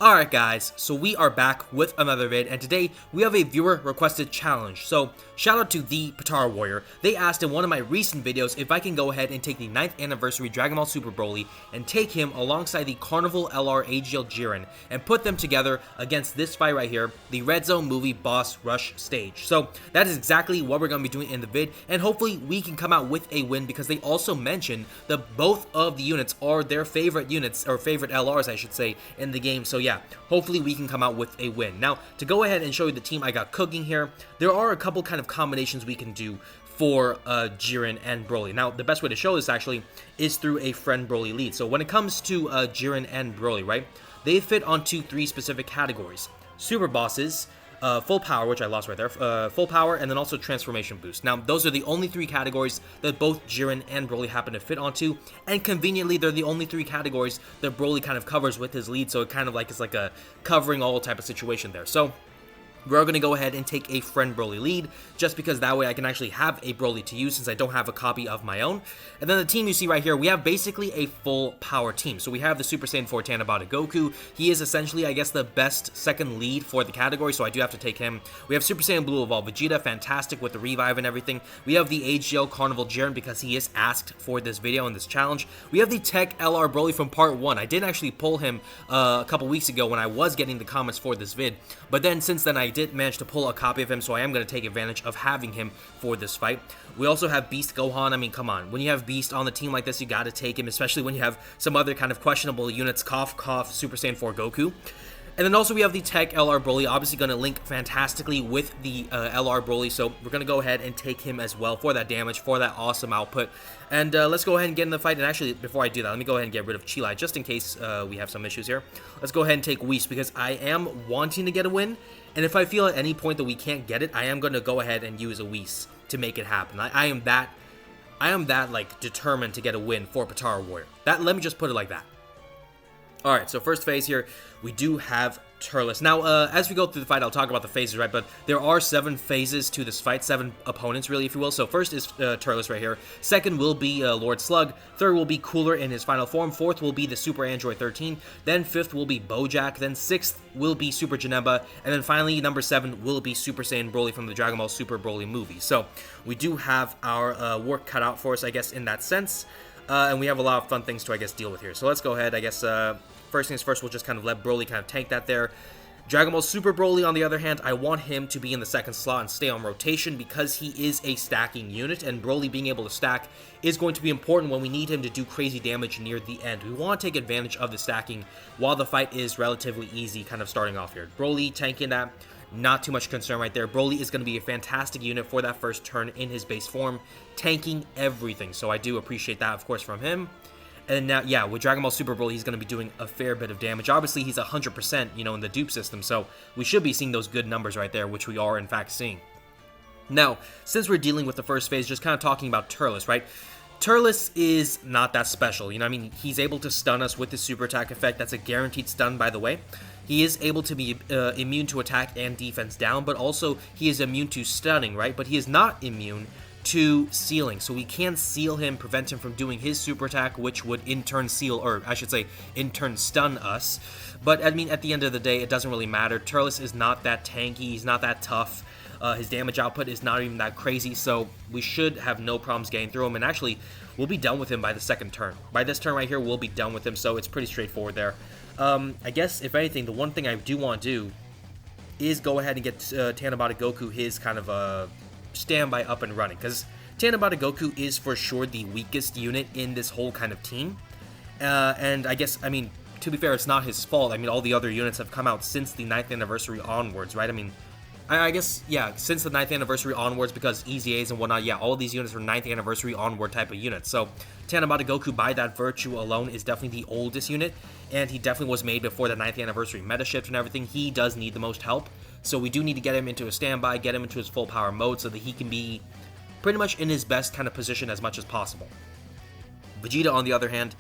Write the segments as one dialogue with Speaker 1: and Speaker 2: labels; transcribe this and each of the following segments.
Speaker 1: Alright guys, so we are back with another vid, and today we have a viewer requested challenge. So shout out to the Potara Warrior. They asked in one of my recent videos if I can go ahead and take the 9th anniversary Dragon Ball Super Broly and take him alongside the Carnival LR AGL Jiren and put them together against this fight right here, the Red Zone movie boss rush stage. So that is exactly what we're going to be doing in the vid, and hopefully we can come out with a win because they also mentioned that both of the units are their favorite units, or favorite LRs I should say, in the game. So yeah, hopefully we can come out with a win. Now, to go ahead and show you the team I got cooking here, there are a couple kind of combinations we can do for Jiren and Broly. Now, the best way to show this actually is through a friend Broly lead. So when it comes to Jiren and Broly, right, they fit onto three specific categories: super bosses, full power, which I lost right there, full power, and then also transformation boost. Now, those are the only three categories that both Jiren and Broly happen to fit onto, and conveniently, they're the only three categories that Broly kind of covers with his lead, so it kind of like it's like a covering all type of situation there. So we're going to go ahead and take a friend Broly lead, just because that way I can actually have a Broly to use since I don't have a copy of my own. And then the team you see right here, we have basically a full power team. So we have the Super Saiyan 4 Tanabata Goku. He is essentially, I guess, the best second lead for the category, so I do have to take him. We have Super Saiyan Blue Evolved Vegeta, fantastic with the revive and everything. We have the AGL Carnival Jiren because he is asked for this video and this challenge. We have the Tech LR Broly from part 1. I did actually pull him a couple weeks ago when I was getting the comments for this vid, but then since then I did manage to pull a copy of him, so I am going to take advantage of having him for this fight. We also have Beast Gohan. I mean, come on, when you have Beast on the team like this, you got to take him, especially when you have some other kind of questionable units, cough cough, Super Saiyan 4 Goku. And then also we have the Tech LR Broly, obviously going to link fantastically with the LR Broly, so we're going to go ahead and take him as well for that damage, for that awesome output. And let's go ahead and get in the fight. And actually, before I do that, let me go ahead and get rid of Chilai, just in case we have some issues here. Let's go ahead and take Whis, because I am wanting to get a win, and if I feel at any point that we can't get it, I am going to go ahead and use a Whis to make it happen. I am that like determined to get a win for Potara Warrior. Let me just put it like that. Alright, so first phase here, we do have Turles. Now, as we go through the fight, I'll talk about the phases, right? But there are 7 phases to this fight, 7 opponents, really, if you will. So first is Turles right here. Second will be Lord Slug. Third will be Cooler in his final form. Fourth will be the Super Android 13. Then fifth will be Bojack. Then sixth will be Super Janemba. And then finally, number 7 will be Super Saiyan Broly from the Dragon Ball Super Broly movie. So we do have our work cut out for us, I guess, in that sense. And we have a lot of fun things to, I guess, deal with here. So let's go ahead, I guess, first things first, we'll just kind of let Broly kind of tank that there. Dragon Ball Super Broly, on the other hand, I want him to be in the second slot and stay on rotation because he is a stacking unit, and Broly being able to stack is going to be important when we need him to do crazy damage near the end. We want to take advantage of the stacking while the fight is relatively easy, kind of starting off here. Broly tanking that, not too much concern right there. Broly is going to be a fantastic unit for that first turn in his base form, tanking everything, so I do appreciate that, of course, from him. And now, yeah, with Dragon Ball Super Broly, he's going to be doing a fair bit of damage. Obviously, he's 100%, you know, in the dupe system, so we should be seeing those good numbers right there, which we are, in fact, seeing. Now, since we're dealing with the first phase, just kind of talking about Turles, right? Turles is not that special, you know what I mean? He's able to stun us with his super attack effect. That's a guaranteed stun, by the way. He is able to be immune to attack and defense down, but also he is immune to stunning, right? But he is not immune to sealing, so we can seal him, prevent him from doing his super attack, which would in turn seal, or I should say in turn stun us. But I mean, at the end of the day, it doesn't really matter. Turles is not that tanky, he's not that tough, his damage output is not even that crazy, so we should have no problems getting through him, and actually we'll be done with him by the second turn. By this turn right here, we'll be done with him, so it's pretty straightforward there. I guess, if anything, the one thing I do want to do is go ahead and get Tanabata Goku his kind of standby up and running, because Tanabata Goku is for sure the weakest unit in this whole kind of team, and I guess, I mean, to be fair, it's not his fault. I mean, all the other units have come out since the 9th anniversary onwards, right? I mean, I guess, yeah, since the 9th anniversary onwards, because EZAs and whatnot, yeah, all of these units are 9th anniversary onward type of units. So Tanabata Goku, by that virtue alone, is definitely the oldest unit, and he definitely was made before the 9th anniversary meta shift and everything. He does need the most help, so we do need to get him into a standby, get him into his full power mode so that he can be pretty much in his best kind of position as much as possible. Vegeta, on the other hand,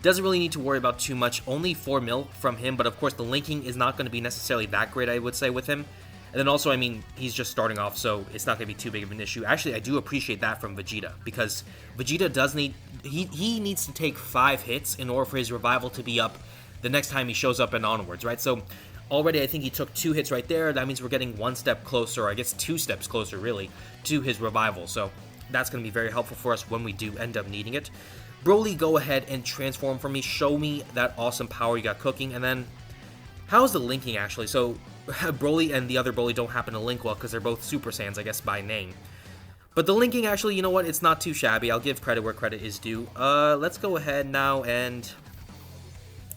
Speaker 1: doesn't really need to worry about too much, only 4 mil from him, but of course the linking is not going to be necessarily that great, I would say, with him. And then also, I mean, he's just starting off, so it's not going to be too big of an issue. Actually, I do appreciate that from Vegeta, because Vegeta does need, he needs to take 5 hits in order for his revival to be up the next time he shows up and onwards, right? So already I think he took 2 hits right there. That means we're getting 1 step closer, or I guess 2 steps closer really, to his revival. So that's going to be very helpful for us when we do end up needing it. Broly, go ahead and transform for me. Show me that awesome power you got cooking. And then, how's the linking actually? So Broly and the other Broly don't happen to link well because they're both Super Saiyans, I guess, by name. But the linking actually, you know what? It's not too shabby. I'll give credit where credit is due. Let's go ahead now, and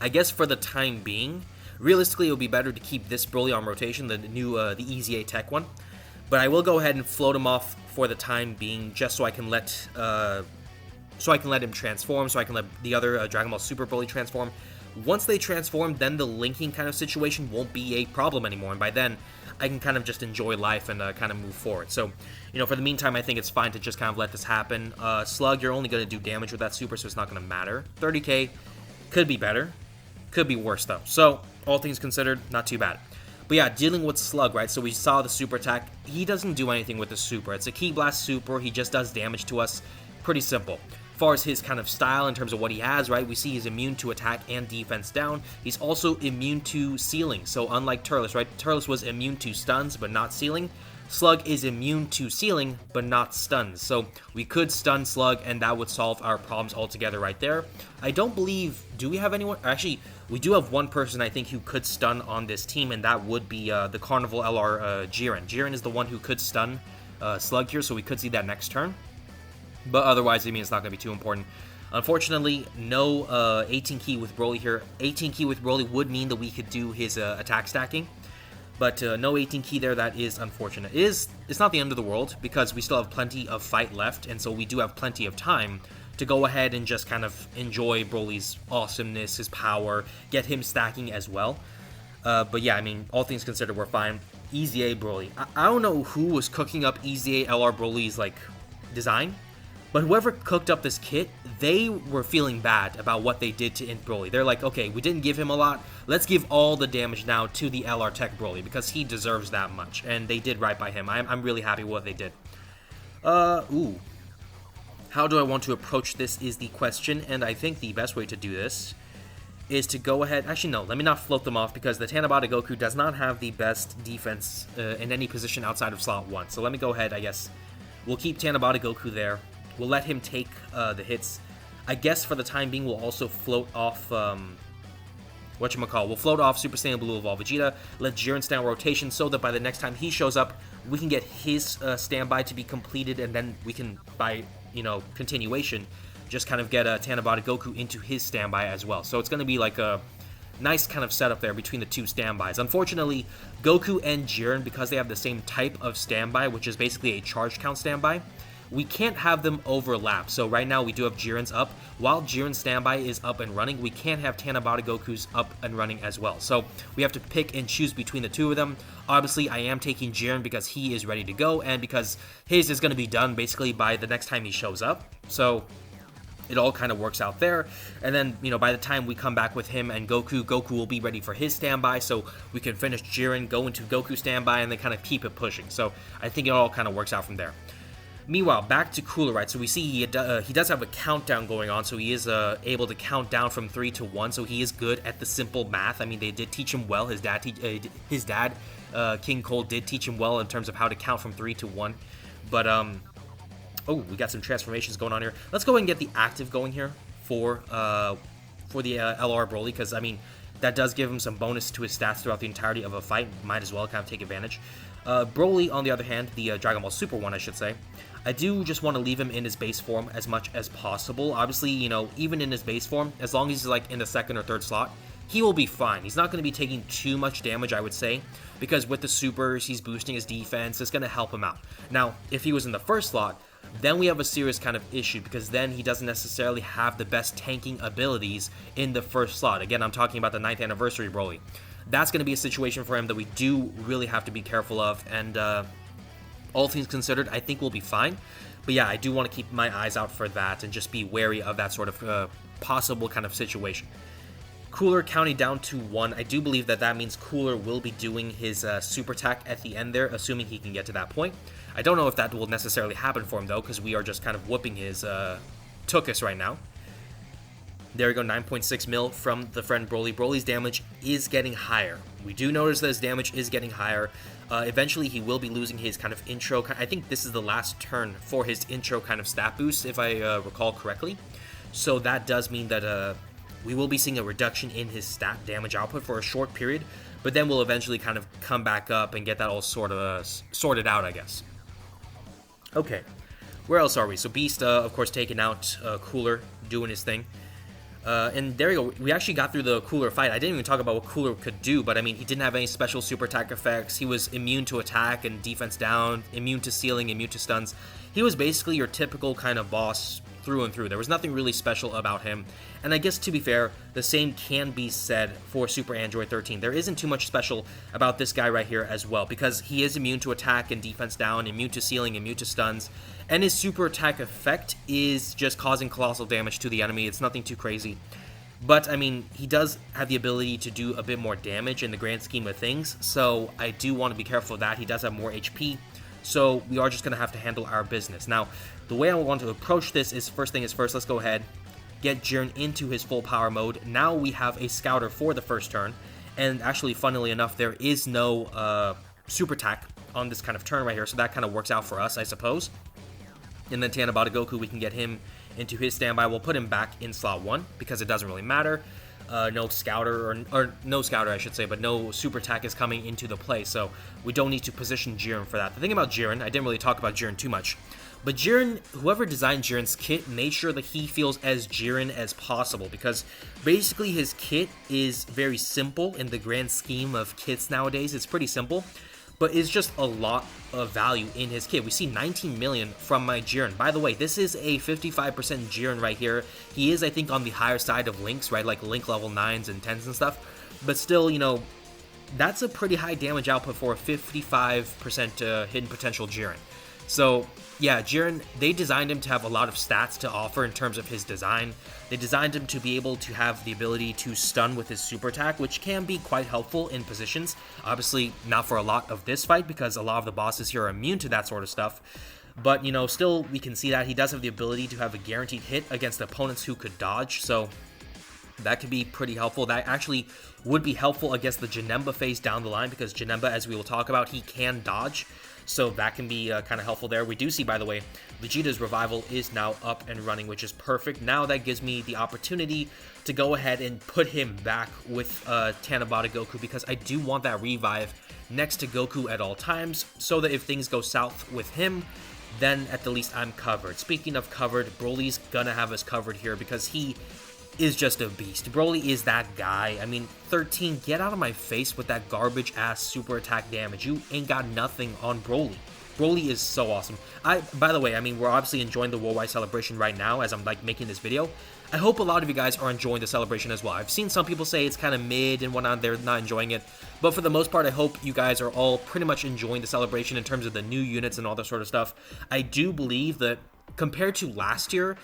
Speaker 1: I guess for the time being, realistically, it would be better to keep this Broly on rotation, the new, the Easy A Tech one. But I will go ahead and float him off for the time being, just so I can let him transform, so I can let the other Dragon Ball Super Broly transform. Once they transform, then the linking kind of situation won't be a problem anymore, and by then, I can kind of just enjoy life and kind of move forward. So, you know, for the meantime, I think it's fine to just kind of let this happen. Slug, you're only going to do damage with that super, so it's not going to matter. 30k could be better. Could be worse, though. So, all things considered, not too bad. But yeah, dealing with Slug, right? So we saw the super attack. He doesn't do anything with the super. It's a Ki Blast super. He just does damage to us. Pretty simple. As far as his kind of style in terms of what he has, right, we see he's immune to attack and defense down. He's also immune to sealing. So unlike Turles, right, Turles was immune to stuns but not sealing. Slug is immune to sealing but not stuns. So we could stun Slug and that would solve our problems altogether right there. I don't believe, do we have anyone? Actually, we do have one person I think who could stun on this team, and that would be the Carnival LR Jiren. Jiren is the one who could stun Slug here, so we could see that next turn. But otherwise, I mean, it's not going to be too important. Unfortunately, no 18 key with Broly here. 18 key with Broly would mean that we could do his attack stacking. But no 18 key there, that is unfortunate. It's not the end of the world, because we still have plenty of fight left, and so we do have plenty of time to go ahead and just kind of enjoy Broly's awesomeness, his power, get him stacking as well. But yeah, I mean, all things considered, we're fine. Easy A Broly. I don't know who was cooking up Easy A LR Broly's, like, design. But whoever cooked up this kit, they were feeling bad about what they did to Int Broly. They're like, okay, we didn't give him a lot. Let's give all the damage now to the LR Tech Broly because he deserves that much. And they did right by him. I'm really happy with what they did. Ooh. How do I want to approach this is the question. And I think the best way to do this is to go ahead. Actually, no, let me not float them off because the Tanabata Goku does not have the best defense in any position outside of slot 1. So let me go ahead, I guess. We'll keep Tanabata Goku there. We'll let him take the hits. I guess for the time being, we'll also float off, whatchamacall, we'll float off Super Saiyan Blue Evolve Vegeta, let Jiren stay on rotation so that by the next time he shows up, we can get his standby to be completed, and then we can, by, you know, continuation, just kind of get Tanabata Goku into his standby as well. So it's going to be like a nice kind of setup there between the two standbys. Unfortunately, Goku and Jiren, because they have the same type of standby, which is basically a charge count standby, we can't have them overlap. So right now we do have Jiren's up. While Jiren's standby is up and running, we can't have Tanabata Goku's up and running as well. So we have to pick and choose between the two of them. Obviously, I am taking Jiren because he is ready to go and because his is going to be done basically by the next time he shows up. So it all kind of works out there. And then, you know, by the time we come back with him and Goku will be ready for his standby, so we can finish Jiren, go into Goku standby, and then kind of keep it pushing. So I think it all kind of works out from there. Meanwhile, back to Cooler, right? So we see he does have a countdown going on, so he is able to count down from 3 to 1, so he is good at the simple math. I mean, they did teach him well. His dad, King Cole, did teach him well in terms of how to count from 3 to 1. But, oh, we got some transformations going on here. Let's go ahead and get the active going here for the LR Broly, because, I mean, that does give him some bonus to his stats throughout the entirety of a fight. Might as well kind of take advantage. Broly, on the other hand, the Dragon Ball Super one, I should say, I do just want to leave him in his base form as much as possible. Obviously, you know, even in his base form, as long as he's like in the second or third slot, he will be fine. He's not going to be taking too much damage, I would say, because with the supers, he's boosting his defense. It's going to help him out. Now, if he was in the first slot, then we have a serious kind of issue, because then he doesn't necessarily have the best tanking abilities in the first slot. Again, I'm talking about the 9th anniversary Broly. That's going to be a situation for him that we do really have to be careful of, and all things considered, I think we'll be fine. But yeah, I do want to keep my eyes out for that and just be wary of that sort of possible kind of situation. Cooler counting down to 1. I do believe that that means Cooler will be doing his super attack at the end there, assuming he can get to that point. I don't know if that will necessarily happen for him, though, because we are just kind of whooping his Tukus right now. There we go, 9.6 mil from the friend Broly. Broly's damage is getting higher. We do notice that his damage is getting higher. Eventually, he will be losing his kind of intro. I think this is the last turn for his intro kind of stat boost, if I recall correctly. So that does mean that we will be seeing a reduction in his stat damage output for a short period, but then we'll eventually kind of come back up and get that all sorted out, I guess. Okay, where else are we? So Beast, of course, taking out Cooler, doing his thing. And there we go. We actually got through the Cooler fight. I didn't even talk about what Cooler could do, but I mean, he didn't have any special super attack effects. He was immune to attack and defense down, immune to sealing, immune to stuns. He was basically your typical kind of boss through and through. There was nothing really special about him. And I guess, to be fair, the same can be said for Super Android 13. There isn't too much special about this guy right here as well, because he is immune to attack and defense down, immune to sealing, immune to stuns, and his super attack effect is just causing colossal damage to the enemy. It's nothing too crazy. But, I mean, he does have the ability to do a bit more damage in the grand scheme of things, so I do want to be careful of that. He does have more HP, so we are just going to have to handle our business. Now, the way I want to approach this is, first thing is first, let's go ahead, get Jiren into his full power mode. Now we have a Scouter for the first turn, and actually, funnily enough, there is no super attack on this kind of turn right here, so that kind of works out for us, I suppose. And then Tanabata Goku, we can get him into his standby. We'll put him back in slot 1 because it doesn't really matter. No Scouter, or no Scouter I should say, but no super attack is coming into the play, so we don't need to position Jiren for that. The thing about Jiren, I didn't really talk about Jiren too much, but Jiren, whoever designed Jiren's kit made sure that he feels as Jiren as possible, because basically his kit is very simple in the grand scheme of kits nowadays. It's pretty simple, but it's just a lot of value in his kit. We see 19 million from my Jiren. By the way, this is a 55% Jiren right here. He is, I think, on the higher side of Links, right? Like Link level 9s and 10s and stuff. But still, you know, that's a pretty high damage output for a 55% hidden potential Jiren. So, yeah, Jiren, they designed him to have a lot of stats to offer in terms of his design. They designed him to be able to have the ability to stun with his super attack, which can be quite helpful in positions. Obviously, not for a lot of this fight, because a lot of the bosses here are immune to that sort of stuff. But, you know, still, we can see that he does have the ability to have a guaranteed hit against opponents who could dodge, so that could be pretty helpful. That actually would be helpful against the Janemba phase down the line, because Janemba, as we will talk about, he can dodge. So that can be kind of helpful there. We do see, by the way, Vegeta's revival is now up and running, which is perfect. Now that gives me the opportunity to go ahead and put him back with Tanabata Goku, because I do want that revive next to Goku at all times, so that if things go south with him, then at the least I'm covered. Speaking of covered, Broly's gonna have us covered here, because he is just a beast. Broly is that guy. I mean, 13, get out of my face with that garbage-ass super attack damage. You ain't got nothing on Broly. Broly is so awesome. By the way, I mean, we're obviously enjoying the worldwide celebration right now as I'm, like, making this video. I hope a lot of you guys are enjoying the celebration as well. I've seen some people say it's kind of mid and whatnot, they're not enjoying it. But for the most part, I hope you guys are all pretty much enjoying the celebration in terms of the new units and all that sort of stuff. I do believe that compared to last year,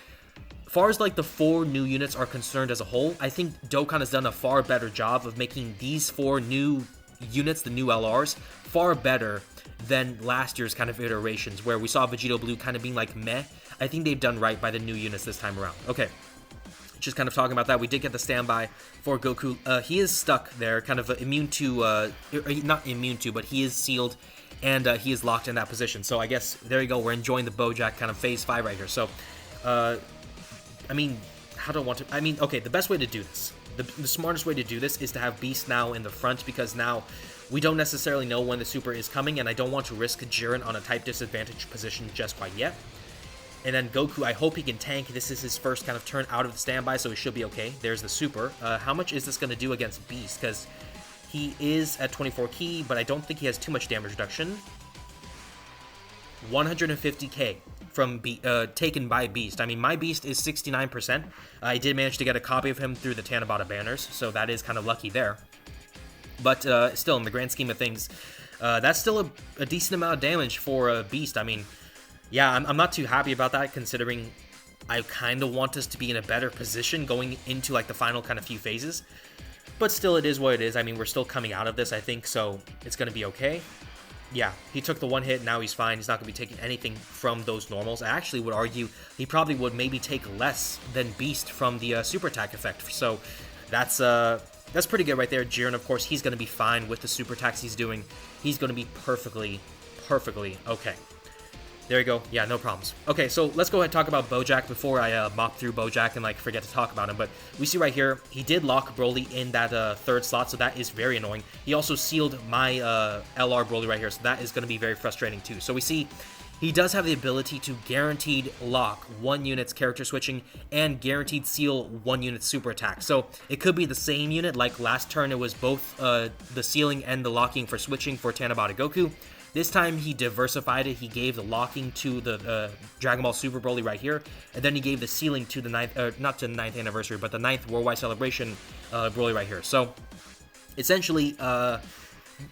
Speaker 1: as far as like the 4 new units are concerned as a whole, I think Dokkan has done a far better job of making these 4 new units, the new LRs, far better than last year's kind of iterations, where we saw Vegito Blue kind of being like meh. I think they've done right by the new units this time around. Okay, just kind of talking about that, we did get the standby for Goku. He is stuck there, kind of immune to, not immune to, but he is sealed, and he is locked in that position. So I guess, there you go, we're enjoying the Bojack kind of phase 5 right here. So, I mean, how do I want to... I mean, okay, the best way to do this, the smartest way to do this is to have Beast now in the front, because now we don't necessarily know when the super is coming, and I don't want to risk Jiren on a type disadvantage position just quite yet. And then Goku, I hope he can tank. This is his first kind of turn out of the standby, so he should be okay. There's the super. How much is this going to do against Beast? Because he is at 24 ki, but I don't think he has too much damage reduction. 150k from taken by Beast. I mean, my Beast is 69%. I did manage to get a copy of him through the Tanabata banners, so that is kind of lucky there. But still, in the grand scheme of things, that's still a decent amount of damage for a Beast. I mean, yeah, I'm not too happy about that, considering I kind of want us to be in a better position going into like the final kind of few phases. But still, it is what it is. I mean, we're still coming out of this, I think, so it's going to be okay. yeah, he took the one hit, now he's fine. He's not going to be taking anything from those normals. I actually would argue he probably would maybe take less than Beast from the super attack effect. So that's pretty good right there. Jiren, of course, he's going to be fine with the super attacks he's doing. He's going to be perfectly okay. There you go. Yeah, no problems. Okay, so let's go ahead and talk about Bojack before I mop through Bojack and like forget to talk about him. But we see right here, he did lock Broly in that third slot, so that is very annoying. He also sealed my LR Broly right here, so that is going to be very frustrating too. So we see he does have the ability to guaranteed lock 1 unit's character switching and guaranteed seal 1 unit's super attack. So it could be the same unit, like last turn it was both the sealing and the locking for switching for Tanabata Goku. This time he diversified it. He gave the locking to the Dragon Ball Super Broly right here, and then he gave the sealing to the not to the 9th anniversary, but the 9th Worldwide Celebration Broly right here. So essentially,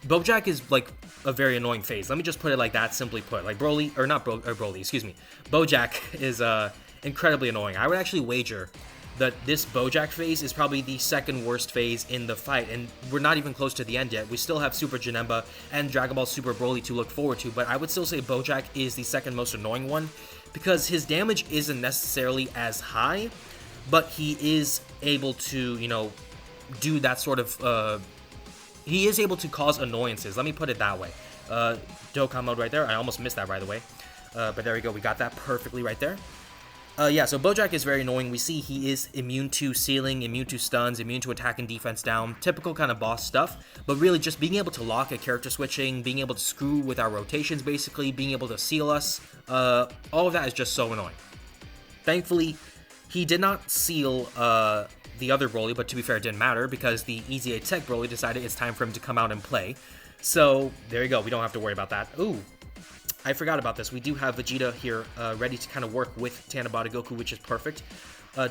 Speaker 1: Bojack is like a very annoying phase. Let me just put it like that, simply put. Like Broly, or not Broly, excuse me. Bojack is incredibly annoying. I would actually wager that this Bojack phase is probably the second worst phase in the fight, and we're not even close to the end yet. We still have Super Janemba and Dragon Ball Super Broly to look forward to, but I would still say Bojack is the second most annoying one, because his damage isn't necessarily as high, but he is able to, you know, do that sort of, he is able to cause annoyances, let me put it that way. Dokkan mode right there, I almost missed that right away, but there we go, we got that perfectly right there. Yeah, so Bojack is very annoying. We see he is immune to sealing, immune to stuns, immune to attack and defense down. Typical kind of boss stuff. But really just being able to lock a character switching, being able to screw with our rotations basically, being able to seal us, all of that is just so annoying. Thankfully, he did not seal the other Broly, but to be fair, it didn't matter because the Easy 8 Tech Broly decided it's time for him to come out and play. So there you go, we don't have to worry about that. Ooh. I forgot about this. We do have Vegeta here ready to kind of work with Tanabata Goku, which is perfect.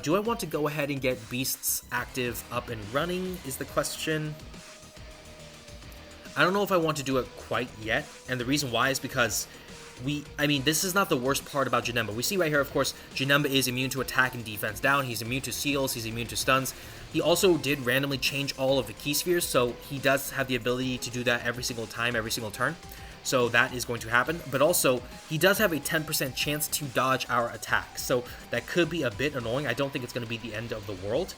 Speaker 1: Do I want to go ahead and get Beasts active up and running is the question. I don't know if I want to do it quite yet, and the reason why is because this is not the worst part about Janemba. We see right here, of course, Janemba is immune to attack and defense down. He's immune to seals. He's immune to stuns. He also did randomly change all of the key spheres, so he does have the ability to do that every single time, every single turn. So that is going to happen, but also he does have a 10% chance to dodge our attacks, so that could be a bit annoying. I don't think it's going to be the end of the world,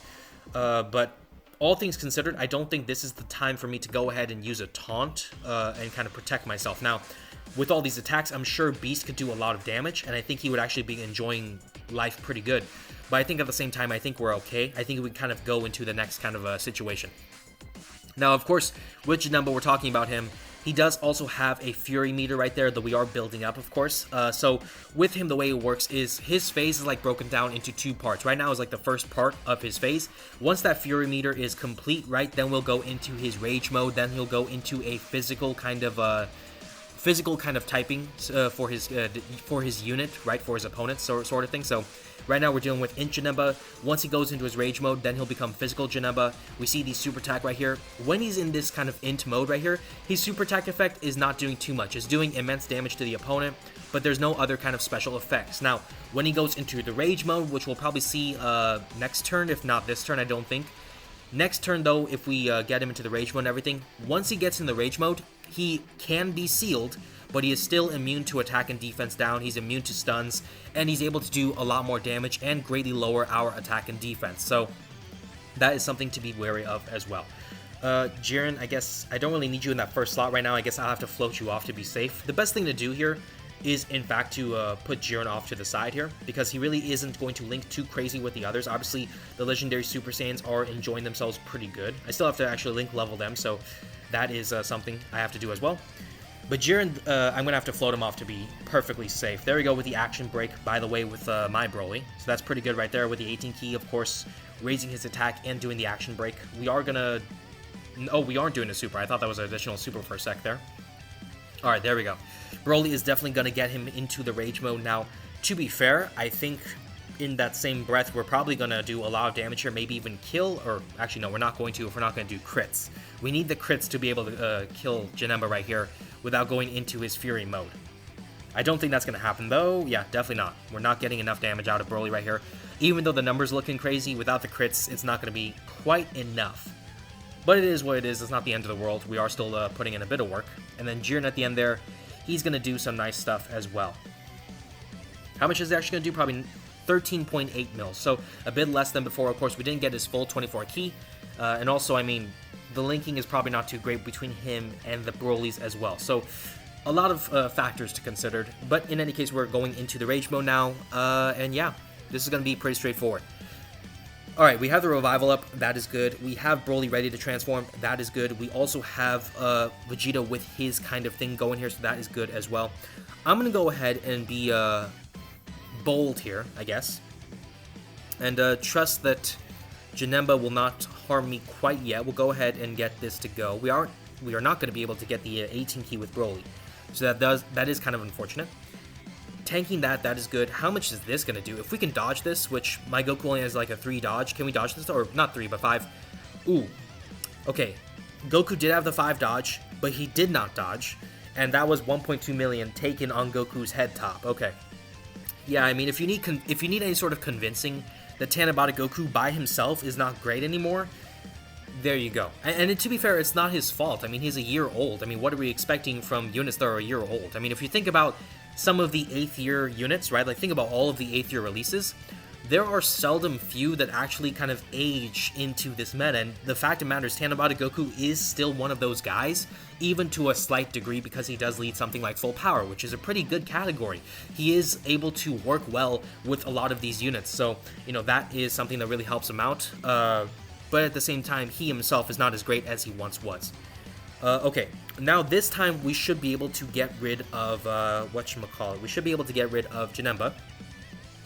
Speaker 1: but all things considered, I don't think this is the time for me to go ahead and use a taunt and kind of protect myself. Now, with all these attacks, I'm sure Beast could do a lot of damage, and I think he would actually be enjoying life pretty good, but I think at the same time, I think we're okay. I think we kind of go into the next kind of situation. Now, of course, with Janemba, we're talking about him. He does also have a Fury meter right there that we are building up, of course. So with him, the way it works is his phase is like broken down into 2 parts. Right now is like the first part of his phase. Once that Fury meter is complete, right, then we'll go into his Rage mode. Then he'll go into a physical kind of typing for his unit, right, for his opponent, sort of thing. So right now we're dealing with Int Janemba. Once he goes into his Rage mode, then he'll become Physical Janemba. We see the Super Attack right here. When he's in this kind of Int mode right here, his Super Attack effect is not doing too much. It's doing immense damage to the opponent, but there's no other kind of special effects. Now, when he goes into the Rage mode, which we'll probably see next turn, if not this turn, I don't think. Next turn, though, if we get him into the Rage mode and everything, once he gets in the Rage mode, he can be sealed, but he is still immune to attack and defense down. He's immune to stuns, and he's able to do a lot more damage and greatly lower our attack and defense. So that is something to be wary of as well. Jiren, I guess I don't really need you in that first slot right now. I guess I'll have to float you off to be safe. The best thing to do here is, in fact, to put Jiren off to the side here, because he really isn't going to link too crazy with the others. Obviously, the Legendary Super Saiyans are enjoying themselves pretty good. I still have to actually link level them, so that is something I have to do as well. But Jiren, I'm going to have to float him off to be perfectly safe. There we go with the action break, by the way, with my Broly. So that's pretty good right there with the 18 key, of course, raising his attack and doing the action break. We are going to... Oh, we aren't doing a super. I thought that was an additional super for a sec there. Alright, there we go. Broly is definitely going to get him into the Rage mode. Now, to be fair, I think in that same breath, we're probably going to do a lot of damage here, maybe even kill, or actually, no, we're not going to if we're not going to do crits. We need the crits to be able to kill Janemba right here without going into his Fury mode. I don't think that's going to happen, though. Yeah, definitely not. We're not getting enough damage out of Broly right here. Even though the numbers looking crazy, without the crits, it's not going to be quite enough. But it is what it is. It's not the end of the world. We are still putting in a bit of work. And then Jiren at the end there, he's going to do some nice stuff as well. How much is he actually going to do? Probably 13.8 mils. So a bit less than before. Of course, we didn't get his full 24 key. And also, I mean, the linking is probably not too great between him and the Brolys as well. So a lot of factors to consider. But in any case, we're going into the Rage mode now. And yeah, this is going to be pretty straightforward. Alright, we have the Revival up, that is good. We have Broly ready to transform, that is good. We also have Vegeta with his kind of thing going here, so that is good as well. I'm going to go ahead and be bold here, I guess. And trust that Janemba will not harm me quite yet. We'll go ahead and get this to go. We are not going to be able to get the 18 key with Broly. So that is kind of unfortunate. Tanking that is good. How much is this going to do? If we can dodge this, which my Goku only has like a 3 dodge, can we dodge this? Or not 3, but 5. Ooh. Okay. Goku did have the 5 dodge, but he did not dodge. And that was 1.2 million taken on Goku's head top. Okay. Yeah, I mean, if you need any sort of convincing that Tanabata Goku by himself is not great anymore, there you go. And to be fair, it's not his fault. I mean, he's a year old. I mean, what are we expecting from units that are a year old? I mean, if you think about some of the 8th year units, right? Like, think about all of the 8th year releases. There are seldom few that actually kind of age into this meta, and the fact of the matter is Tanabata Goku is still one of those guys, even to a slight degree, because he does lead something like Full Power, which is a pretty good category. He is able to work well with a lot of these units, so, you know, that is something that really helps him out, but at the same time, he himself is not as great as he once was. Okay, now this time we should be able to get rid of, whatchamacallit, we should be able to get rid of Janemba,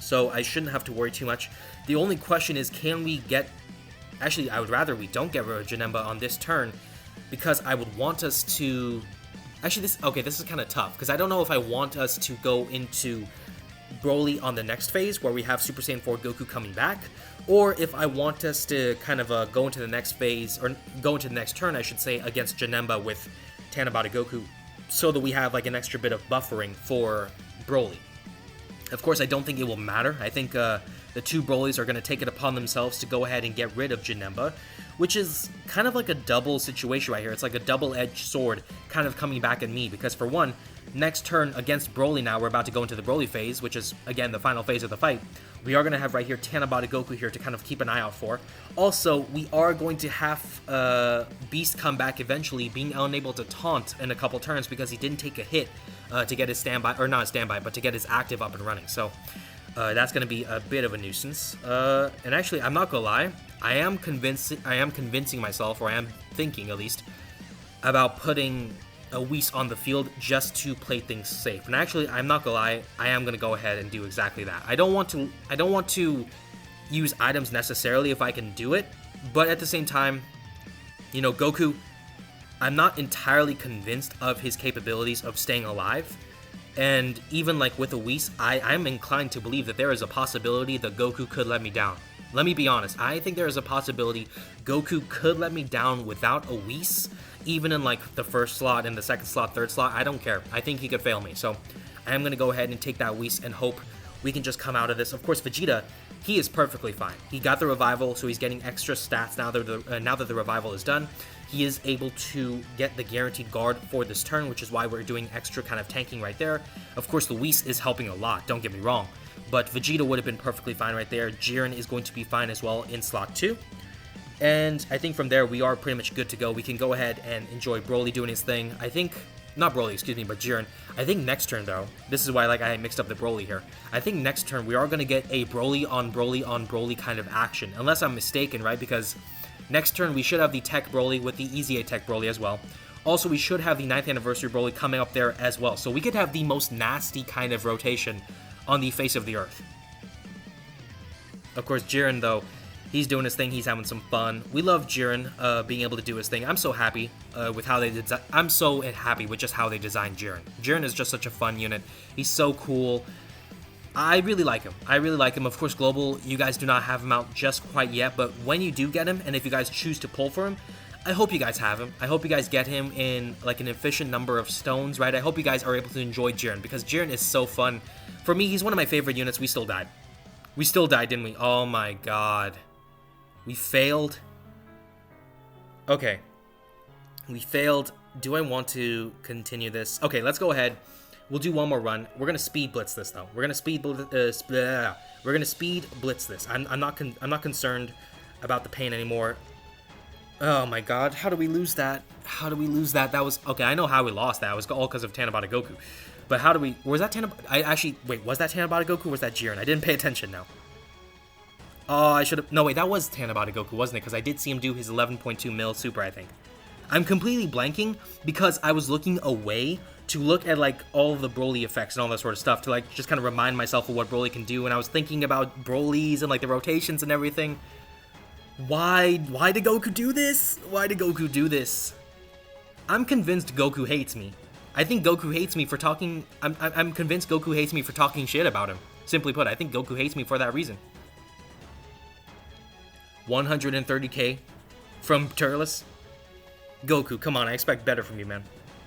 Speaker 1: so I shouldn't have to worry too much. The only question is, can we get, actually I would rather we don't get rid of Janemba on this turn, because I would want us to, actually this is kind of tough, because I don't know if I want us to go into Broly on the next phase, where we have Super Saiyan 4 Goku coming back, or if I want us to kind of go into the next phase, or go into the next turn, I should say, against Janemba with Tanabata Goku, so that we have like an extra bit of buffering for Broly. Of course, I don't think it will matter. I think the two Brolys are going to take it upon themselves to go ahead and get rid of Janemba, which is kind of like a double situation right here. It's like a double-edged sword kind of coming back at me, because for one, next turn against Broly now, we're about to go into the Broly phase, which is, again, the final phase of the fight. We are going to have right here Tanabata Goku here to kind of keep an eye out for. Also, we are going to have Beast come back eventually, being unable to taunt in a couple turns because he didn't take a hit to get his standby, or not his standby, but to get his active up and running. So that's going to be a bit of a nuisance. And actually, I'm not going to lie, I am convincing myself, or I am thinking at least, about putting a Whis on the field just to play things safe. And actually, I'm not gonna lie, I am gonna go ahead and do exactly that. I don't want to use items necessarily if I can do it, but at the same time, you know, Goku, I'm not entirely convinced of his capabilities of staying alive. And even like with a Whis, I'm inclined to believe that there is a possibility that Goku could let me down. Let me be honest, I think there is a possibility Goku could let me down without a Whis, even in like the first slot, in the second slot, third slot. I don't care. I think he could fail me. So I am going to go ahead and take that Whis and hope we can just come out of this. Of course, Vegeta, he is perfectly fine. He got the revival, so he's getting extra stats now that the revival is done. He is able to get the guaranteed guard for this turn, which is why we're doing extra kind of tanking right there. Of course, the Whis is helping a lot, don't get me wrong. But Vegeta would have been perfectly fine right there. Jiren is going to be fine as well in slot 2. And I think from there, we are pretty much good to go. We can go ahead and enjoy Broly doing his thing. I think, not Broly, excuse me, but Jiren. I think next turn, though, this is why I mixed up the Broly here. I think next turn, we are going to get a Broly on Broly on Broly kind of action. Unless I'm mistaken, right? Because next turn, we should have the Tech Broly with the Easy A Tech Broly as well. Also, we should have the 9th Anniversary Broly coming up there as well. So we could have the most nasty kind of rotation on the face of the earth. Of course, Jiren, though, he's doing his thing. He's having some fun. We love Jiren being able to do his thing. I'm so happy with how they did. I'm so happy with just how they designed Jiren. Jiren is just such a fun unit. He's so cool. I really like him. I really like him. Of course, Global, you guys do not have him out just quite yet, but when you do get him, and if you guys choose to pull for him, I hope you guys have him. I hope you guys get him in like an efficient number of stones, right? I hope you guys are able to enjoy Jiren, because Jiren is so fun. For me, he's one of my favorite units. We still died. We still died, didn't we? Oh my god. We failed. Okay. We failed. Do I want to continue this? Okay, let's go ahead. We'll do one more run. We're gonna speed blitz this though. We're gonna speed blitz this. I'm not concerned about the pain anymore. Oh my god, how do we lose that? How do we lose that? That was okay. I know how we lost that. It was all because of Tanabata Goku. But how do we? Was that Tanabata? I actually wait. Was that Tanabata Goku? Or was that Jiren? I didn't pay attention now. Oh, I should have. No, wait. That was Tanabata Goku, wasn't it? Because I did see him do his 11.2 mil super. I think. I'm completely blanking because I was looking away to look at like all of the Broly effects and all that sort of stuff to like just kind of remind myself of what Broly can do, and I was thinking about Brolys and like the rotations and everything. Why did Goku do this? Why did Goku do this? I'm convinced Goku hates me. I think Goku hates me for talking. I'm convinced Goku hates me for talking shit about him. Simply put, I think Goku hates me for that reason. 130k from Turles. Goku, come on, I expect better from you, man.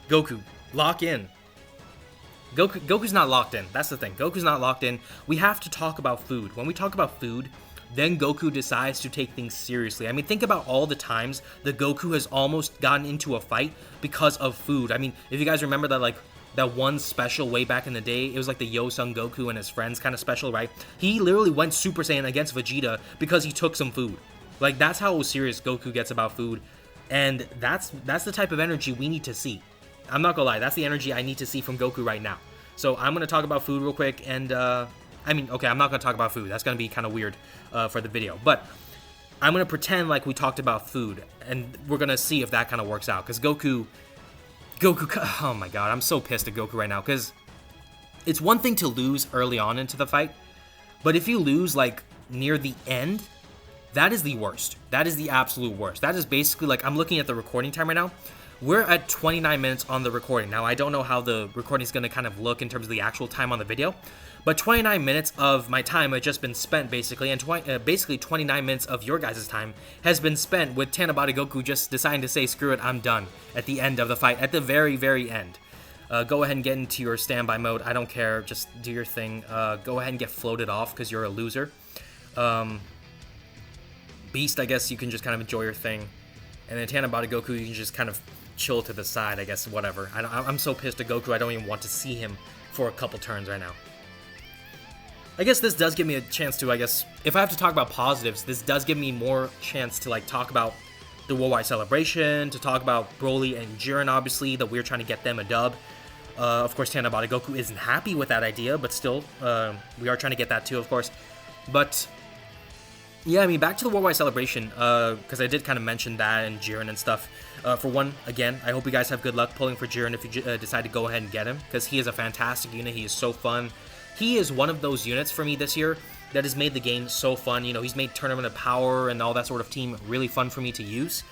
Speaker 1: Goku, lock in. Goku's not locked in. That's the thing. Goku's not locked in. We have to talk about food. When we talk about food, then Goku decides to take things seriously. I mean, think about all the times that Goku has almost gotten into a fight because of food. I mean, if you guys remember that, like, that one special way back in the day, it was like the Yosung Goku and his friends kind of special, right? He literally went Super Saiyan against Vegeta because he took some food. Like, that's how serious Goku gets about food. And that's the type of energy we need to see. I'm not gonna lie, that's the energy I need to see from Goku right now. So I'm gonna talk about food real quick, and I mean, okay, I'm not gonna talk about food. That's gonna be kind of weird for the video. But I'm gonna pretend like we talked about food, and we're gonna see if that kind of works out. Because Goku, oh my god, I'm so pissed at Goku right now. Because it's one thing to lose early on into the fight, but if you lose like near the end, that is the worst. That is the absolute worst. That is basically like, I'm looking at the recording time right now. We're at 29 minutes on the recording. Now, I don't know how the recording is going to kind of look in terms of the actual time on the video, but 29 minutes of my time has just been spent basically, and basically 29 minutes of your guys' time has been spent with Tanabata Goku just deciding to say, screw it, I'm done at the end of the fight, at the very, very end. Go ahead and get into your standby mode. I don't care. Just do your thing. Go ahead and get floated off because you're a loser. Beast, I guess you can just kind of enjoy your thing. And then Tanabata Goku, you can just kind of chill to the side, I guess, whatever. I'm so pissed at Goku, I don't even want to see him for a couple turns right now. I guess this does give me a chance to, I guess, if I have to talk about positives, this does give me more chance to, like, talk about the Worldwide Celebration, to talk about Broly and Jiren, obviously, that we're trying to get them a dub. Of course, Tanabata Goku isn't happy with that idea, but still, we are trying to get that too, of course. But yeah, I mean, back to the Worldwide Celebration, because I did kind of mention that and Jiren and stuff. For one, again, I hope you guys have good luck pulling for Jiren if you decide to go ahead and get him, because he is a fantastic unit. He is so fun. He is one of those units for me this year that has made the game so fun. You know, he's made Tournament of Power and all that sort of team really fun for me to use.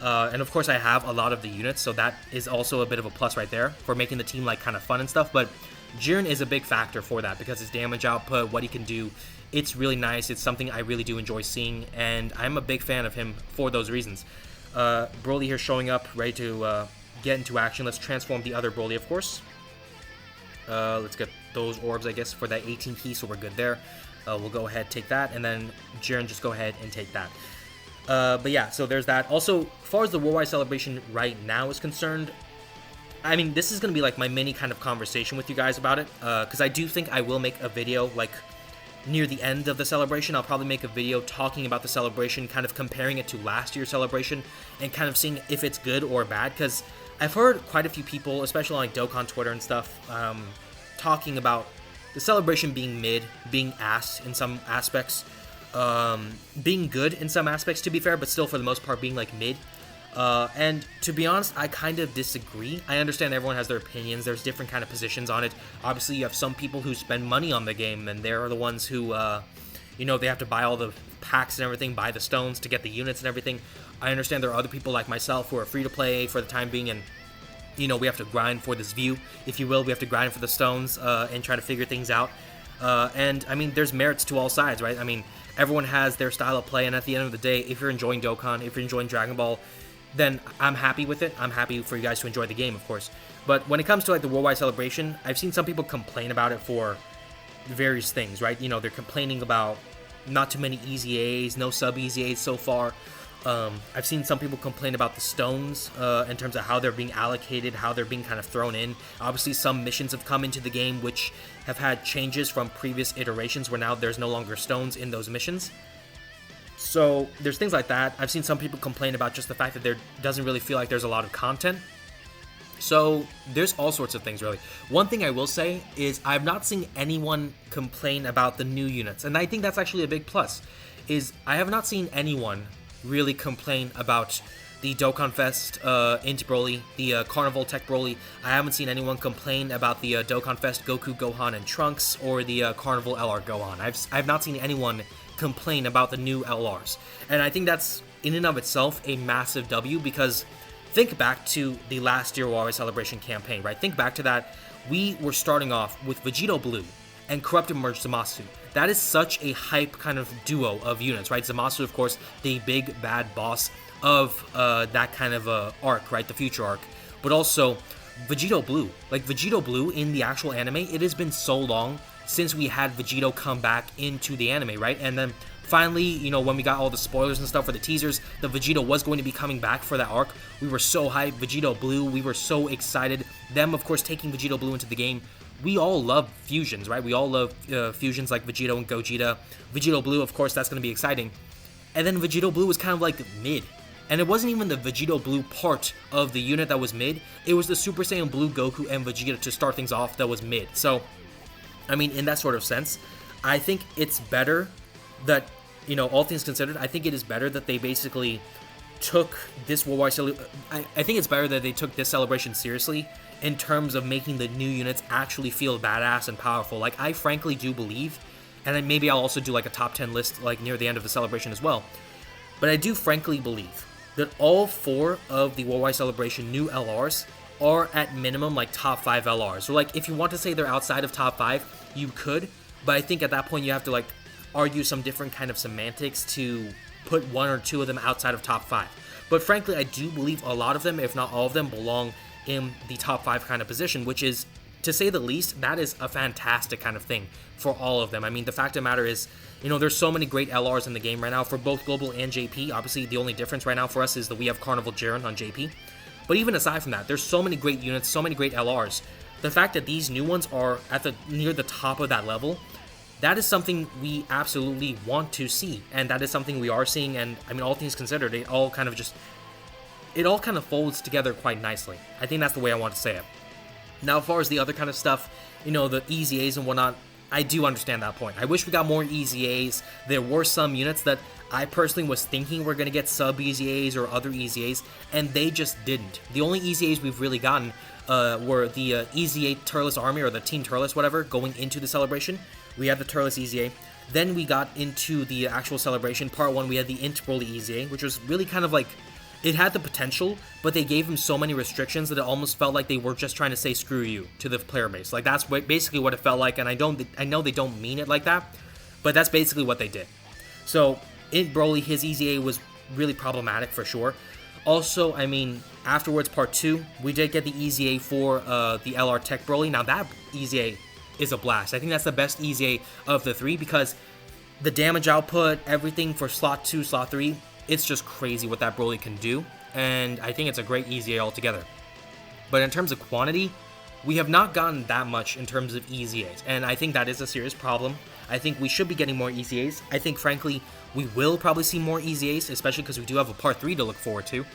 Speaker 1: And of course, I have a lot of the units, so that is also a bit of a plus right there for making the team, like, kind of fun and stuff. But Jiren is a big factor for that because his damage output, what he can do, it's really nice. It's something I really do enjoy seeing, and I'm a big fan of him for those reasons. Broly here showing up, ready to get into action. Let's transform the other Broly, of course. Let's get those orbs, I guess, for that 18 key, so we're good there. We'll go ahead, take that, and then Jiren, just go ahead and take that. But yeah, so there's that. Also, as far as the Worldwide Celebration right now is concerned, I mean, this is going to be like my mini kind of conversation with you guys about it, because I do think I will make a video, like, near the end of the celebration. I'll probably make a video talking about the celebration, kind of comparing it to last year's celebration, and kind of seeing if it's good or bad, because I've heard quite a few people, especially on like Dokkan Twitter and stuff, talking about the celebration being mid, being ass in some aspects, being good in some aspects, to be fair, but still for the most part being like mid. And to be honest, I kind of disagree. I understand everyone has their opinions. There's different kind of positions on it. Obviously, you have some people who spend money on the game, and they're the ones who, you know, they have to buy all the packs and everything, buy the stones to get the units and everything. I understand there are other people like myself who are free to play for the time being, and, you know, we have to grind for this view, if you will. We have to grind for the stones, and try to figure things out. And, I mean, there's merits to all sides, right? I mean, everyone has their style of play, and at the end of the day, if you're enjoying Dokkan, if you're enjoying Dragon Ball, then I'm happy with it. I'm happy for you guys to enjoy the game, of course. But when it comes to like the Worldwide Celebration, I've seen some people complain about it for various things, right? You know, they're complaining about not too many easy A's, no sub easy A's so far. I've seen some people complain about the stones in terms of how they're being allocated, how they're being kind of thrown in. Obviously, some missions have come into the game which have had changes from previous iterations where now there's no longer stones in those missions. So there's things like that. I've seen some people complain about just the fact that there doesn't really feel like there's a lot of content. So there's all sorts of things, really. One thing I will say is I've not seen anyone complain about the new units, and I think that's actually a big plus, is I have not seen anyone really complain about the Dokkan Fest Int Broly, the Carnival Tech Broly. I haven't seen anyone complain about the Dokkan Fest Goku, Gohan, and Trunks, or the Carnival LR Gohan. I've not seen anyone complain about the new LRs, and I think that's in and of itself a massive W, because think back to the last year Warrior Celebration campaign, right? Think back to that. We were starting off with Vegito Blue and Corrupted Merge Zamasu. That is such a hype kind of duo of units, right? Zamasu, of course, the big bad boss of that kind of arc, right? The future arc. But also, Vegito Blue. Like, Vegito Blue in the actual anime, it has been so long since we had Vegito come back into the anime, right? And then finally, you know, when we got all the spoilers and stuff for the teasers, the Vegito was going to be coming back for that arc. We were so hyped. Vegito Blue, we were so excited. Them, of course, taking Vegito Blue into the game. We all love fusions, right? We all love fusions like Vegito and Gogeta. Vegito Blue, of course, that's going to be exciting. And then Vegito Blue was kind of like mid. And it wasn't even the Vegito Blue part of the unit that was mid. It was the Super Saiyan Blue Goku and Vegeta to start things off that was mid. So, I mean, in that sort of sense, I think it's better that, you know, all things considered, I think it is better that they basically took this Worldwide Celebration. I think it's better that they took this celebration seriously in terms of making the new units actually feel badass and powerful. Like, I frankly do believe, and then maybe I'll also do like a top 10 list like near the end of the celebration as well, but I do frankly believe that all 4 of the Worldwide Celebration new LRs are at minimum like top 5 LRs. So like, if you want to say they're outside of top 5, you could, but I think at that point you have to like argue some different kind of semantics to put 1 or 2 of them outside of top 5. But frankly, I do believe a lot of them, if not all of them, belong in the top 5 kind of position, which is, to say the least, that is a fantastic kind of thing for all of them. I mean, the fact of the matter is, you know, there's so many great LRs in the game right now for both Global and JP. Obviously, the only difference right now for us is that we have Carnival Jiren on JP. But even aside from that, there's so many great units, so many great LRs. The fact that these new ones are at near the top of that level, that is something we absolutely want to see, and that is something we are seeing. And I mean, all things considered, it all kind of folds together quite nicely. I think that's the way I want to say it. Now, as far as the other kind of stuff, you know, the easy A's and whatnot, I do understand that point. I wish we got more easy A's. There were some units that I personally was thinking were going to get sub easy A's or other easy A's, and they just didn't. The only easy A's we've really gotten were the easy A Turles Army, or the Team Turles, whatever, going into the celebration. We had the Turles easy A. Then we got into the actual celebration. Part 1, we had the Int Broly easy A, which was really kind of like, it had the potential, but they gave him so many restrictions that it almost felt like they were just trying to say screw you to the player base. Like, that's basically what it felt like, and I know they don't mean it like that, but that's basically what they did. So, in Broly, his easy A was really problematic for sure. Also, I mean, afterwards, part 2, we did get the easy A for the LR Tech Broly. Now, that easy A is a blast. I think that's the best easy A of the 3, because the damage output, everything for slot 2, slot 3, it's just crazy what that Broly can do, and I think it's a great easy A altogether. But in terms of quantity, we have not gotten that much in terms of easy A's, and I think that is a serious problem. I think we should be getting more easy A's. I think, frankly, we will probably see more easy A's, especially because we do have a part 3 to look forward to.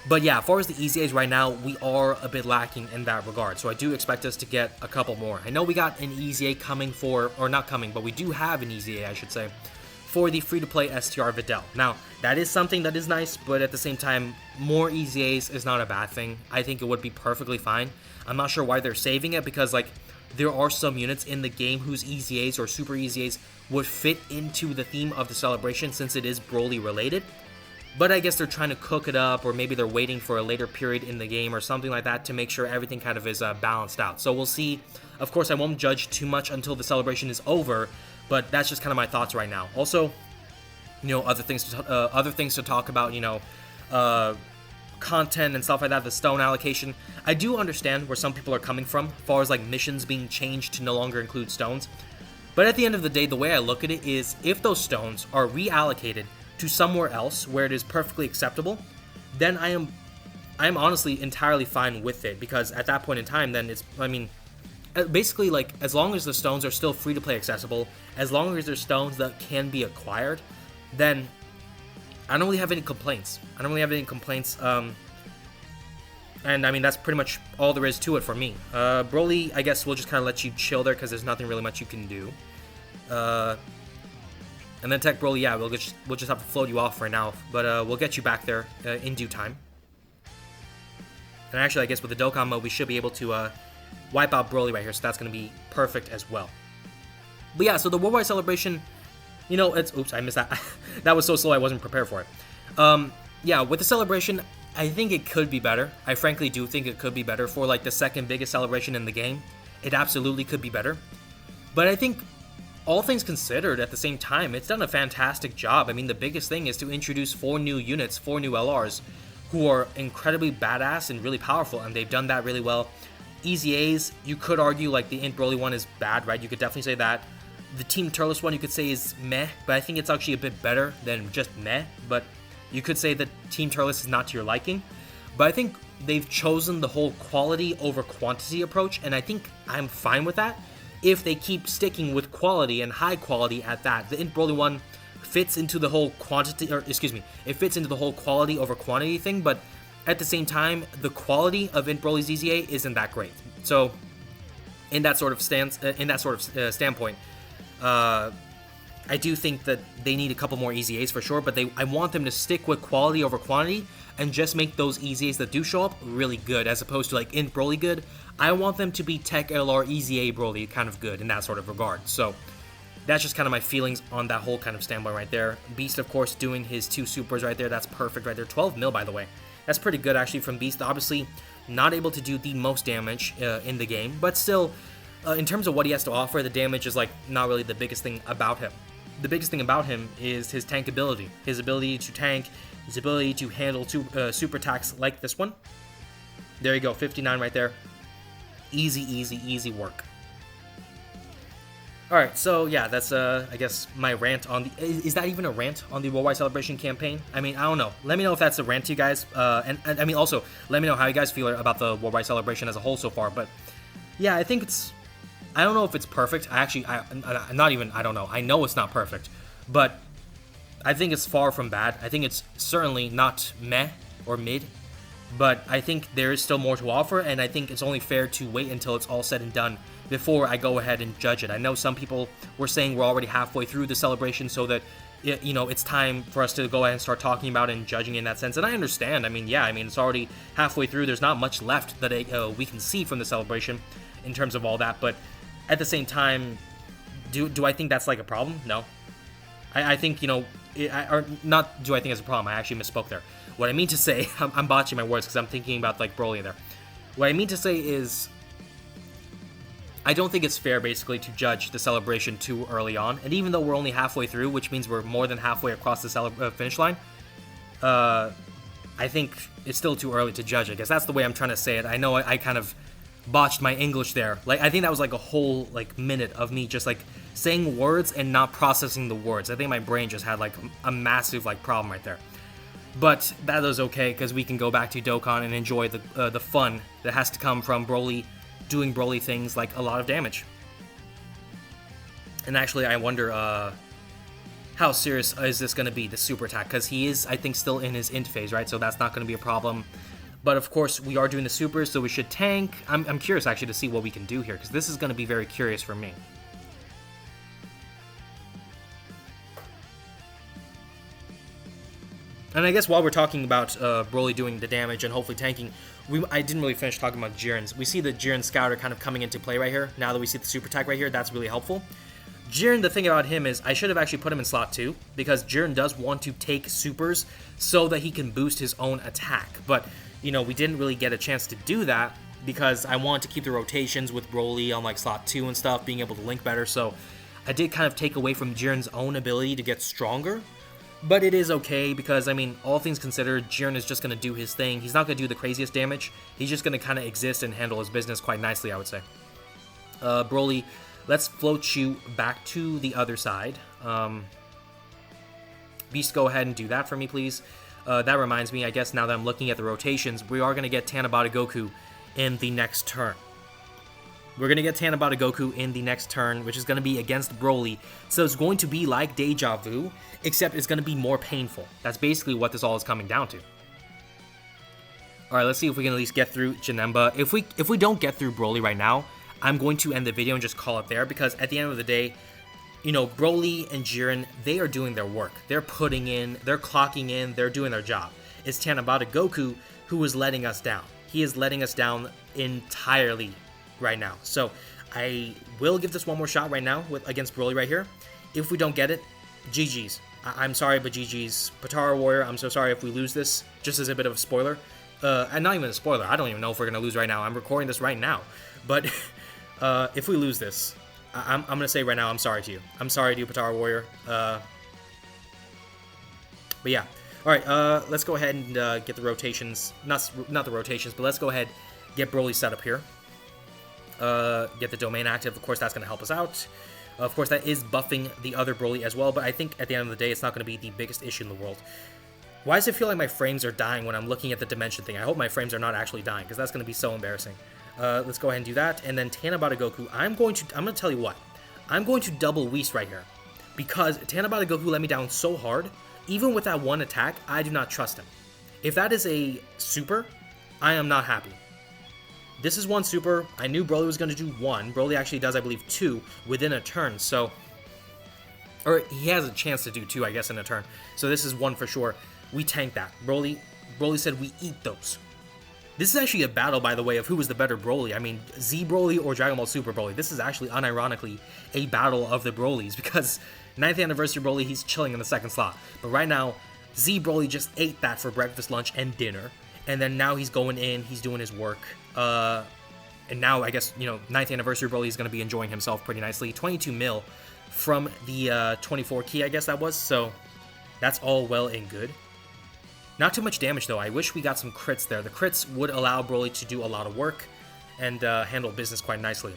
Speaker 1: But yeah, as far as the easy A's right now, we are a bit lacking in that regard, so I do expect us to get a couple more. I know we got an easy A coming for, or not coming, but we do have an easy A, I should say, for the free-to-play STR Videl. Now, that is something that is nice, but at the same time, more easy A's is not a bad thing. I think it would be perfectly fine. I'm not sure why they're saving it, because, like, there are some units in the game whose easy A's or super easy A's would fit into the theme of the celebration, since it is Broly related. But I guess they're trying to cook it up, or maybe they're waiting for a later period in the game or something like that to make sure everything kind of is balanced out. So we'll see. Of course, I won't judge too much until the celebration is over, but that's just kind of my thoughts right now. Also, you know, other things to talk about, you know, content and stuff like that, the stone allocation. I do understand where some people are coming from, as far as like missions being changed to no longer include stones. But at the end of the day, the way I look at it is, if those stones are reallocated to somewhere else where it is perfectly acceptable, then I'm honestly entirely fine with it, because at that point in time, then it's, I mean, basically, like, as long as the stones are still free to play accessible, as long as there's stones that can be acquired, then I don't really have any complaints. And I mean, that's pretty much all there is to it for me. Broly, I guess we'll just kind of let you chill there, because there's nothing really much you can do. And then Tech Broly, yeah, we'll just have to float you off for now, but we'll get you back there in due time. And actually, I guess with the Dokkan mode, we should be able to wipe out Broly right here, so that's going to be perfect as well. But yeah, so the Worldwide Celebration, you know, it's... Oops, I missed that. That was so slow, I wasn't prepared for it. Yeah, with the celebration, I think it could be better. I frankly do think it could be better for, like, the second biggest celebration in the game. It absolutely could be better. But I think, all things considered, at the same time, it's done a fantastic job. I mean, the biggest thing is to introduce 4 new units, 4 new LRs, who are incredibly badass and really powerful, and they've done that really well. Easy A's, you could argue, like, the Int Broly one is bad, right? You could definitely say that. The Team Turles one, you could say, is meh, but I think it's actually a bit better than just meh, but you could say that Team Turles is not to your liking. But I think they've chosen the whole quality over quantity approach, and I think I'm fine with that if they keep sticking with quality and high quality at that. The Int Broly one fits into the whole quantity, or excuse me, it fits into the whole quality over quantity thing, but at the same time, the quality of Int Broly's EZA isn't that great. So, in that sort of standpoint, I do think that they need a couple more EZAs for sure, but I want them to stick with quality over quantity and just make those EZAs that do show up really good, as opposed to like Int Broly good. I want them to be Tech LR EZA Broly kind of good in that sort of regard. So that's just kind of my feelings on that whole kind of standpoint right there. Beast, of course, doing his 2 supers right there. That's perfect right there. 12 mil, by the way. That's pretty good, actually, from Beast. Obviously, not able to do the most damage in the game, but still, in terms of what he has to offer, the damage is, like, not really the biggest thing about him. The biggest thing about him is his tank ability. His ability to tank, his ability to handle 2 super attacks like this one. There you go, 59 right there. Easy, easy, easy work. Alright, so yeah, that's, I guess, my rant on the... Is that even a rant on the Worldwide Celebration campaign? I mean, I don't know. Let me know if that's a rant to you guys. And I mean, also, let me know how you guys feel about the Worldwide Celebration as a whole so far. But, yeah, I think it's... I don't know if it's perfect. I don't know. I know it's not perfect. But I think it's far from bad. I think it's certainly not meh or mid. But I think there is still more to offer, and I think it's only fair to wait until it's all said and done before I go ahead and judge it. I know some people were saying we're already halfway through the celebration, so that, you know, it's time for us to go ahead and start talking about it and judging in that sense. And I understand. I mean, yeah, I mean, it's already halfway through. There's not much left that we can see from the celebration in terms of all that. But at the same time, do I think that's like a problem? No. I think, you know, or not do I think it's a problem. I actually misspoke there. What I mean to say, I'm botching my words because I'm thinking about, like, Broly there. What I mean to say is, I don't think it's fair, basically, to judge the celebration too early on. And even though we're only halfway through, which means we're more than halfway across the finish line, I think it's still too early to judge it. I guess that's the way I'm trying to say it. I know I kind of botched my English there. Like, I think that was like a whole, like, minute of me just, like, saying words and not processing the words. I think my brain just had, like, a massive, like, problem right there. But that is okay, because we can go back to Dokkan and enjoy the fun that has to come from Broly doing Broly things like a lot of damage. And actually, I wonder how serious is this going to be, the super attack, because he is, I think, still in his int phase, right? So that's not going to be a problem. But of course, we are doing the supers, so we should tank. I'm curious, actually, to see what we can do here, because this is going to be very curious for me. And I guess while we're talking about Broly doing the damage and hopefully tanking, I didn't really finish talking about Jiren's. We see the Jiren Scouter kind of coming into play right here. Now that we see the super attack right here, that's really helpful. Jiren, the thing about him is, I should have actually put him in slot 2, because Jiren does want to take supers so that he can boost his own attack. But, you know, we didn't really get a chance to do that, because I wanted to keep the rotations with Broly on, like, slot 2 and stuff, being able to link better, so I did kind of take away from Jiren's own ability to get stronger. But it is okay, because, I mean, all things considered, Jiren is just going to do his thing. He's not going to do the craziest damage. He's just going to kind of exist and handle his business quite nicely, I would say. Broly, let's float you back to the other side. Beast, go ahead and do that for me, please. That reminds me, I guess now that I'm looking at the rotations, we are going to get Tanabata Goku in the next turn. We're going to get Tanabata Goku in the next turn, which is going to be against Broly. So it's going to be like Deja Vu, except it's going to be more painful. That's basically what this all is coming down to. Alright, let's see if we can at least get through Janemba. If we don't get through Broly right now, I'm going to end the video and just call it there, because at the end of the day, you know, Broly and Jiren, they are doing their work. They're putting in, they're clocking in, they're doing their job. It's Tanabata Goku who is letting us down. He is letting us down entirely right now. So I will give this one more shot right now against Broly right here. If we don't get it, GG's. I'm sorry, but GG's. Potara Warrior, I'm so sorry if we lose this, just as a bit of a spoiler. And not even a spoiler, I don't even know if we're going to lose right now. I'm recording this right now. But if we lose this, I'm going to say right now, I'm sorry to you. I'm sorry to you, Potara Warrior. But yeah. Alright, let's go ahead and get the rotations. Not the rotations, but let's go ahead get Broly set up here. Get the domain active. Of course, that's going to help us out. Of course, that is buffing the other Broly as well, but I think at the end of the day, it's not going to be the biggest issue in the world. Why does it feel like my frames are dying when I'm looking at the dimension thing? I hope my frames are not actually dying, because that's going to be so embarrassing. Let's go ahead and do that, and then Tanabata Goku, I'm going to tell you what. I'm going to double Whis right here, because Tanabata Goku let me down so hard. Even with that one attack, I do not trust him. If that is a super, I am not happy. This is one super. I knew Broly was going to do one. Broly actually does, I believe, two within a turn, so... Or he has a chance to do two, I guess, in a turn. So this is one for sure. We tank that. Broly said we eat those. This is actually a battle, by the way, of who was the better Broly. I mean, Z Broly or Dragon Ball Super Broly. This is actually, unironically, a battle of the Brolys, because 9th Anniversary Broly, he's chilling in the second slot. But right now, Z Broly just ate that for breakfast, lunch, and dinner. And then now he's going in, he's doing his work. And now, I guess, you know, 9th Anniversary Broly is going to be enjoying himself pretty nicely. 22 mil from the 24 key, I guess that was. So, that's all well and good. Not too much damage, though. I wish we got some crits there. The crits would allow Broly to do a lot of work and handle business quite nicely.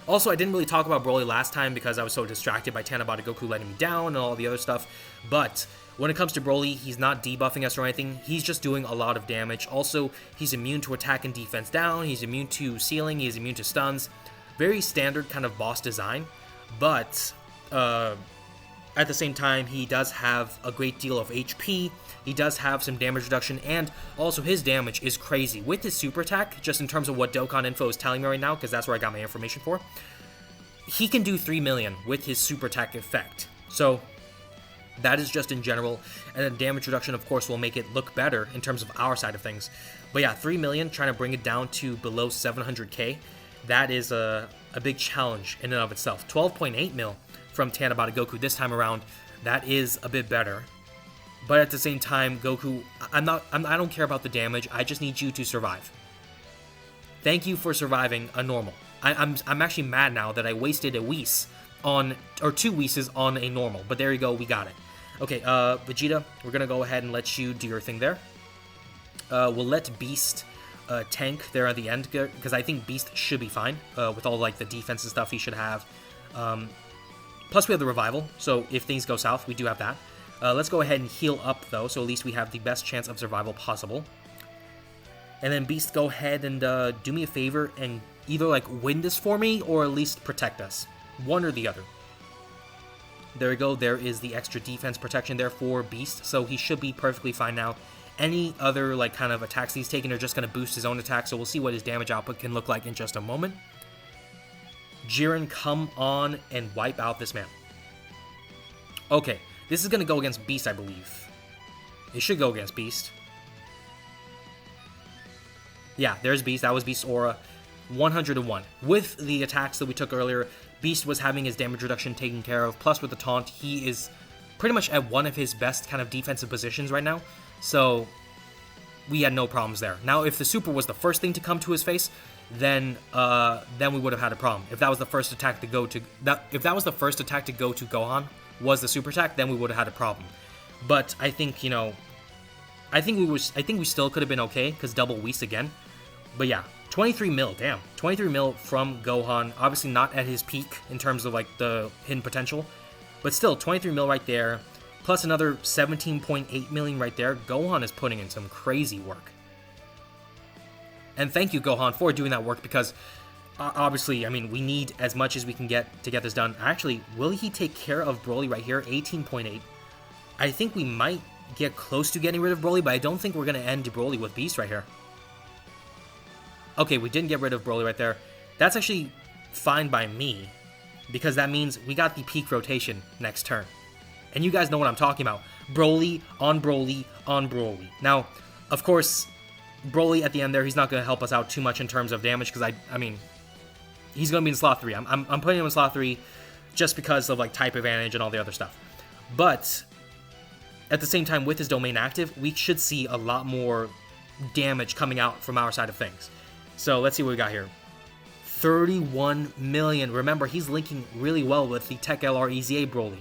Speaker 1: Also, I didn't really talk about Broly last time because I was so distracted by Tanabata Goku letting me down and all the other stuff. But when it comes to Broly, he's not debuffing us or anything. He's just doing a lot of damage. Also, he's immune to attack and defense down. He's immune to sealing. He's immune to stuns. Very standard kind of boss design. But at the same time, he does have a great deal of HP. He does have some damage reduction, and also his damage is crazy. With his super attack, just in terms of what Dokkan info is telling me right now, because that's where I got my information for, he can do 3 million with his super attack effect. So that is just in general, and then damage reduction, of course, will make it look better in terms of our side of things. But yeah, 3 million, trying to bring it down to below 700k, that is a big challenge in and of itself. 12.8 mil from Tanabata Goku this time around, that is a bit better. But at the same time, Goku, I don't care about the damage. I just need you to survive. Thank you for surviving a normal. I'm actually mad now that I wasted a Whis on, or 2 Whis on a normal. But there you go, we got it. Okay, Vegeta, we're gonna go ahead and let you do your thing there. We'll let Beast tank there at the end, because I think Beast should be fine with all like the defense and stuff he should have. Plus we have the revival, so if things go south, we do have that. Let's go ahead and heal up, though, so at least we have the best chance of survival possible. And then, Beast, go ahead and do me a favor and either, like, win this for me or at least protect us. One or the other. There we go. There is the extra defense protection there for Beast, so he should be perfectly fine now. Any other, like, kind of attacks he's taking are just going to boost his own attack, so we'll see what his damage output can look like in just a moment. Jiren, come on and wipe out this man. Okay. This is going to go against Beast, I believe. It should go against Beast. Yeah, there's Beast. That was Beast's aura. 101. With the attacks that we took earlier, Beast was having his damage reduction taken care of. Plus, with the taunt, he is pretty much at one of his best kind of defensive positions right now. So, we had no problems there. Now, if the super was the first thing to come to his face, then we would have had a problem. If that was the first attack to go to Gohan, was the super attack, then we would have had a problem. But I think, you know, I think we still could have been okay, because double Whis again. But yeah, 23 mil, damn. 23 mil from Gohan. Obviously not at his peak in terms of, like, the hidden potential. But still, 23 mil right there. plus another 17.8 million right there. Gohan is putting in some crazy work. And thank you, Gohan, for doing that work, because obviously, I mean, we need as much as we can get to get this done. Actually, will he take care of Broly right here? 18.8. I think we might get close to getting rid of Broly, but I don't think we're going to end Broly with Beast right here. Okay, we didn't get rid of Broly right there. That's actually fine by me, because that means we got the peak rotation next turn. And you guys know what I'm talking about. Broly on Broly on Broly. Now, of course, Broly at the end there, he's not going to help us out too much in terms of damage, because I mean, he's going to be in slot 3. I'm putting him in slot 3 just because of like type advantage and all the other stuff. But at the same time, with his domain active, we should see a lot more damage coming out from our side of things. So let's see what we got here. 31 million. Remember, he's linking really well with the Tech LR EZA Broly.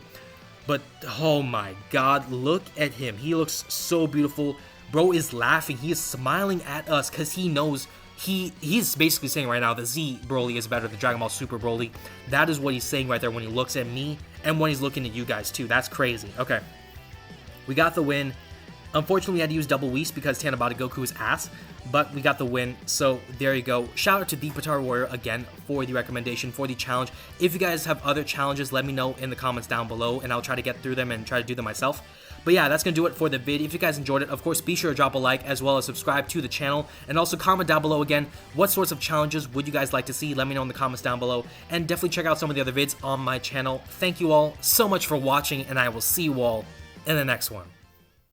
Speaker 1: But oh my god, look at him. He looks so beautiful. Bro is laughing. He is smiling at us because he knows he's basically saying right now that Z Broly is better than Dragon Ball Super Broly. That is what he's saying right there when he looks at me and when he's looking at you guys too. That's crazy. Okay. We got the win. Unfortunately, we had to use double Whis because Tanabata Goku is ass, but we got the win, so there you go. Shout out to the Potara Warrior again for the recommendation, for the challenge. If you guys have other challenges, let me know in the comments down below, and I'll try to get through them and try to do them myself. But yeah, that's going to do it for the vid. If you guys enjoyed it, of course, be sure to drop a like, as well as subscribe to the channel, and also comment down below again, what sorts of challenges would you guys like to see? Let me know in the comments down below, and definitely check out some of the other vids on my channel. Thank you all so much for watching, and I will see you all in the next one.